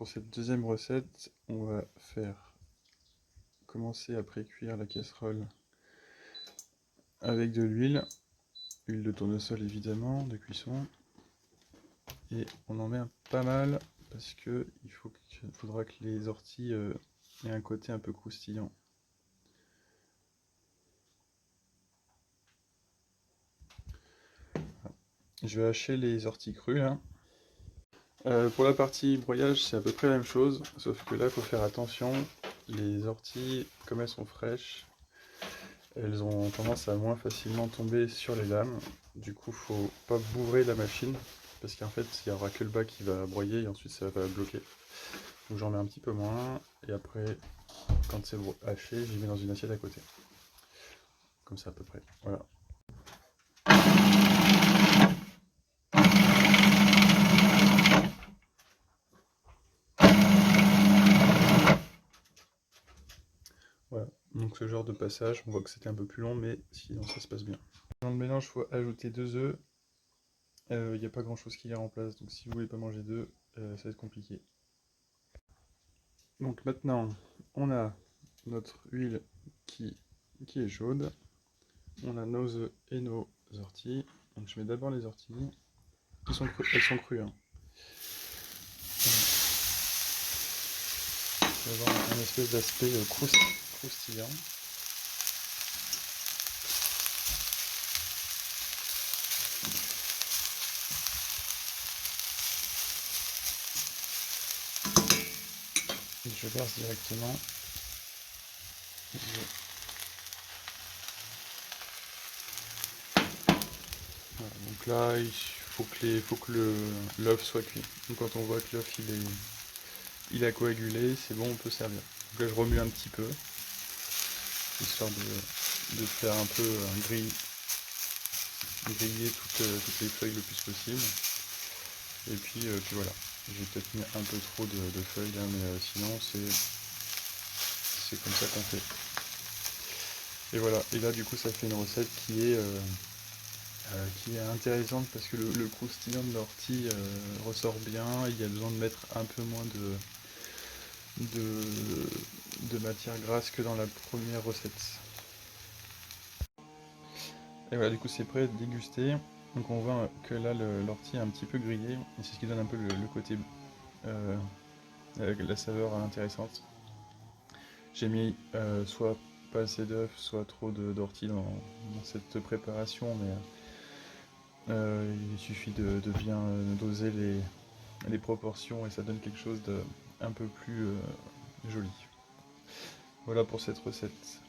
pour cette deuxième recette, on va commencer à pré-cuire la casserole avec de l'huile de tournesol évidemment, de cuisson, et on en met pas mal parce que faudra que les orties aient un côté un peu croustillant. Je vais hacher les orties crues là. Pour la partie broyage, c'est à peu près la même chose, sauf que là, il faut faire attention. Les orties, comme elles sont fraîches, elles ont tendance à moins facilement tomber sur les lames. Du coup, faut pas bourrer la machine, parce qu'en fait, il n'y aura que le bas qui va broyer et ensuite ça va bloquer. Donc j'en mets un petit peu moins, et après, quand c'est haché, j'y mets dans une assiette à côté. Comme ça à peu près, voilà. Voilà, donc ce genre de passage, on voit que c'était un peu plus long, mais sinon ça se passe bien. Dans le mélange, il faut ajouter 2 œufs. Il n'y a pas grand chose qui les remplace, donc si vous voulez pas manger d'œufs, ça va être compliqué. Donc maintenant, on a notre huile qui est chaude, on a nos œufs et nos orties. Donc je mets d'abord les orties, elles sont crues. Hein. Ça va avoir un espèce d'aspect croustillant. Et je verse directement. Voilà, donc là, il faut que l'œuf soit cuit. Donc quand on voit que l'œuf il a coagulé, c'est bon, on peut servir. Donc là, je remue un petit peu, histoire de faire un peu griller toutes les feuilles le plus possible. Et puis voilà. J'ai peut-être mis un peu trop de feuilles là, mais sinon c'est comme ça qu'on fait. Et voilà, et là du coup ça fait une recette qui est intéressante parce que le croustillant de l'ortie ressort bien, il y a besoin de mettre un peu moins de matière grasse que dans la première recette. Et voilà, du coup c'est prêt à déguster. Donc on voit que là l'ortie est un petit peu grillée, et c'est ce qui donne un peu le côté, la saveur intéressante. J'ai mis soit pas assez d'œufs, soit trop d'ortie dans cette préparation, mais il suffit de bien doser les proportions et ça donne quelque chose de un peu plus joli. Voilà pour cette recette.